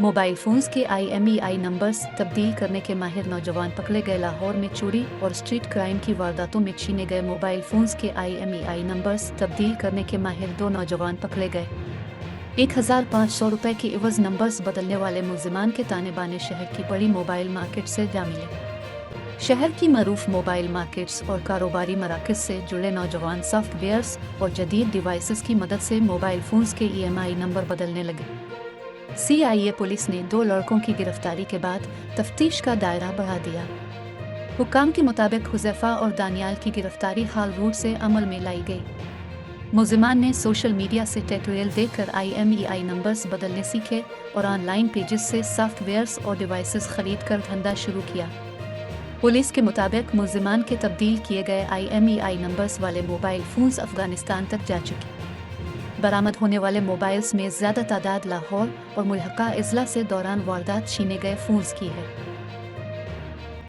Mobile phones के IMEI numbers तब्दील करने के माहिर नौजवान पकड़े गए। लाहौर में चोरी और स्ट्रीट क्राइम की वारदातों में छीने गए मोबाइल फोन्स के IMEI नंबर्स तब्दील करने के माहिर 2 नौजवान पकड़े गए। 1500 रुपए के इवज नंबर्स बदलने वाले मुलजिमान के ताने बाने शहर की बड़ी मोबाइल मार्केट से जा मिले। शहर की मरूफ मोबाइल मार्केट्स और कारोबारी मराकज से जुड़े नौजवान सॉफ्टवेयर्स और जदीद डिवाइसेस की मदद से मोबाइल फोन्स के EMI नंबर बदलने लगे। CIA पुलिस ने 2 लड़कों की गिरफ्तारी के बाद तफ्तीश का दायरा बढ़ा दिया। हुक्काम के मुताबिक हुज़ैफा और दानियाल की गिरफ्तारी हाल रूट से अमल में लाई गई। मुलजिमान ने सोशल मीडिया से ट्यूटोरियल देखकर IMEI नंबर्स बदलने सीखे और ऑनलाइन पेजेस से सॉफ्टवेयर्स और डिवाइसेस खरीद कर धंधा शुरू किया। पुलिस के मुताबिक मुलजिमान के तब्दील किए गए IMEI नंबर्स वाले मोबाइल फोन्स अफगानिस्तान तक जा चुके। बरामद होने वाले मोबाइल्स में ज़्यादा तादाद लाहौर और मुल्हका अजला से दौरान वारदात छीने गए फोन्स की है।